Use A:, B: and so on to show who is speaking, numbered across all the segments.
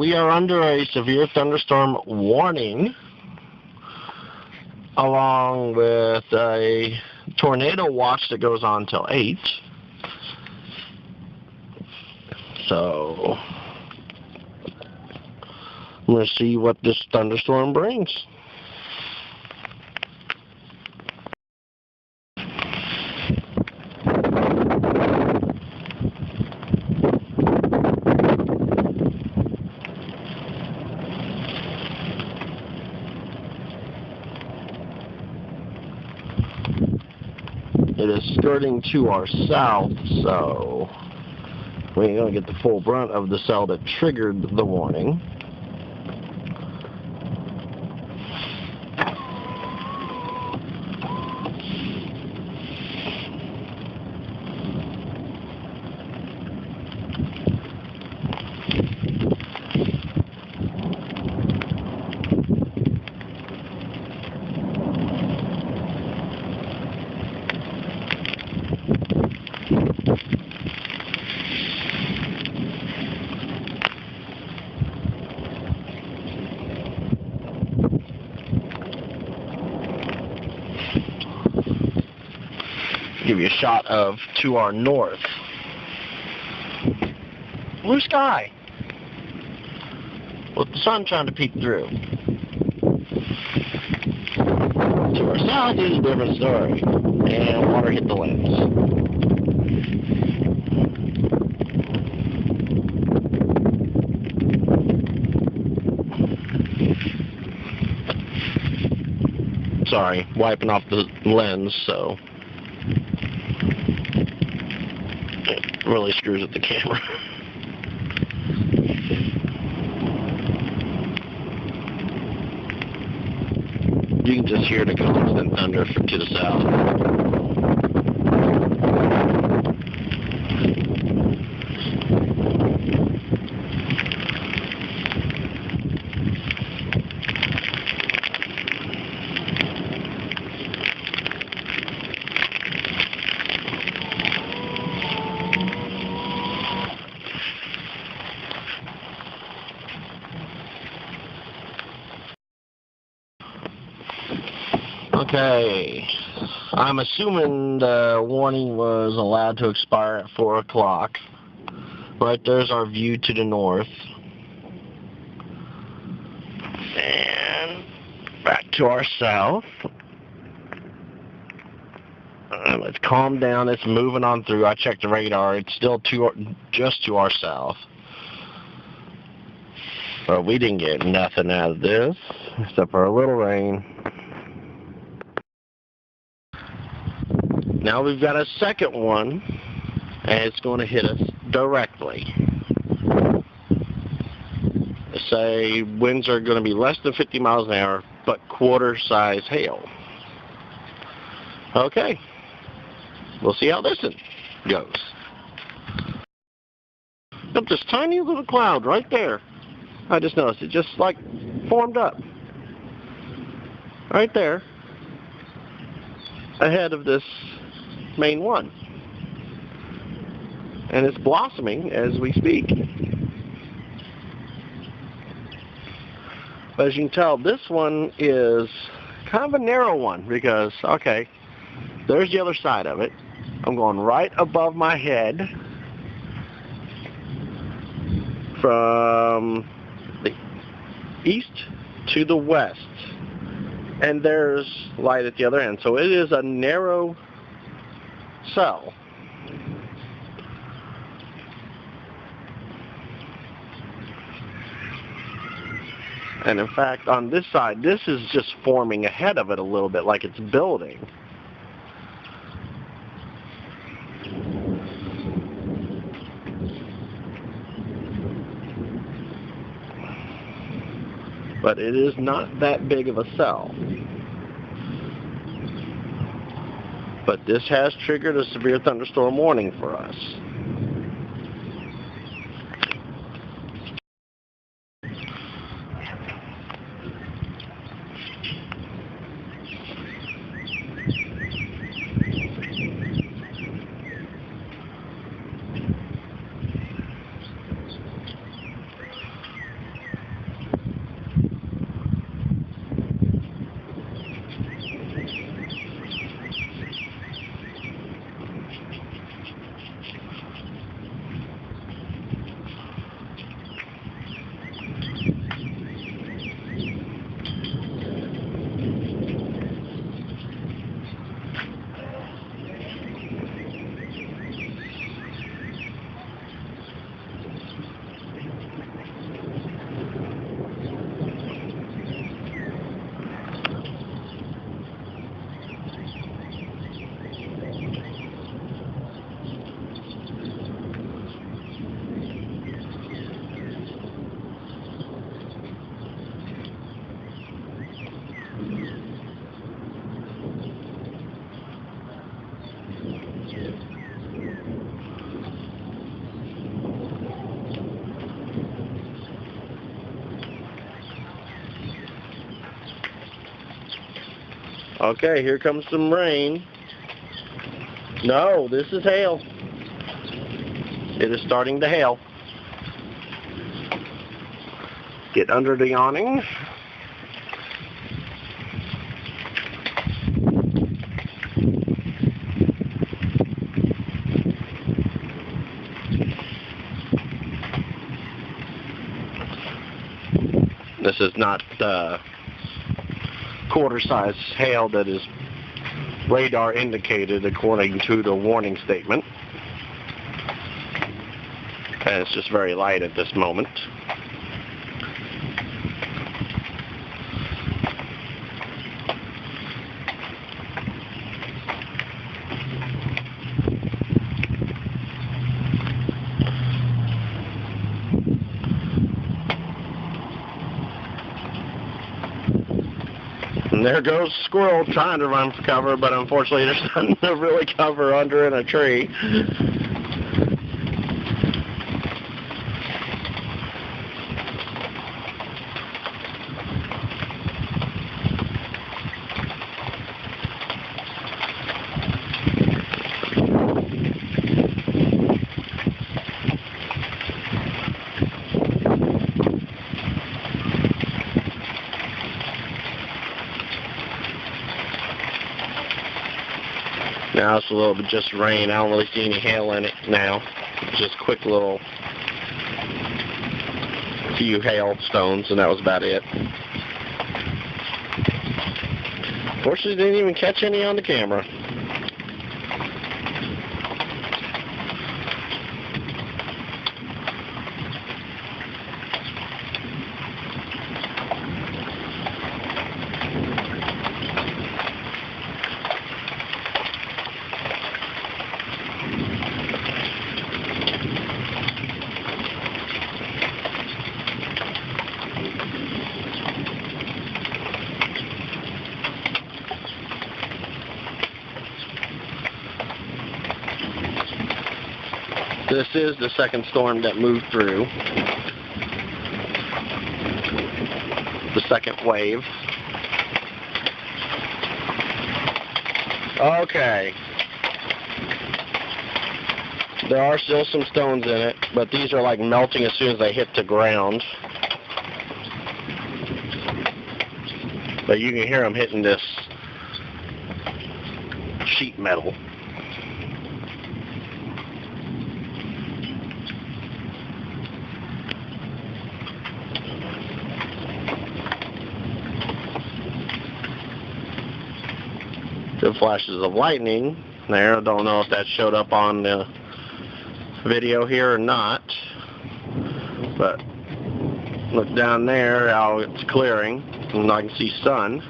A: we are under a severe thunderstorm warning, along with a tornado watch that goes on till 8. So, I'm going to see what this thunderstorm brings. It is skirting to our south, so we ain't going to get the full brunt of the cell that triggered the warning. Give you a shot of to our north. Blue sky with the sun trying to peek through. To our south is a different story, and water hit the lens. Sorry, wiping off the lens, so it really screws with the camera. You can just hear the constant thunder to the south. Okay, I'm assuming the warning was allowed to expire at 4 o'clock. Right there's our view to the north. And back to our south. Let's calm down, it's moving on through. I checked the radar, it's still just to our south. But we didn't get nothing out of this, except for a little rain. Now we've got a second one, and it's going to hit us directly. They say winds are going to be less than 50 miles an hour, but quarter-size hail. Okay, we'll see how this goes. Look, this tiny little cloud right there. I just noticed it just like formed up. Right there. Ahead of this main one. And it's blossoming as we speak. But as you can tell, this one is kind of a narrow one because, okay, there's the other side of it. I'm going right above my head from the east to the west. And there's light at the other end. So it is a narrow cell. And in fact, on this side, this is just forming ahead of it a little bit, like it's building. But it is not that big of a cell. But this has triggered a severe thunderstorm warning for us. Okay, here comes some rain. No, this is hail. It is starting to hail. Get under the awning. This is not quarter-size hail that is radar indicated according to the warning statement. And it's just very light at this moment. And there goes squirrel trying to run for cover, but unfortunately there's nothing to really cover under in a tree. Now it's a little bit just rain. I don't really see any hail in it now. Just quick little few hailstones, and that was about it. Fortunately, didn't even catch any on the camera. This is the second storm that moved through. The second wave. Okay. There are still some stones in it, but these are like melting as soon as they hit the ground. But you can hear them hitting this sheet metal. Good flashes of lightning there. I don't know if that showed up on the video here or not, but look down there how it's clearing, and I can see sun.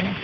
B: Okay.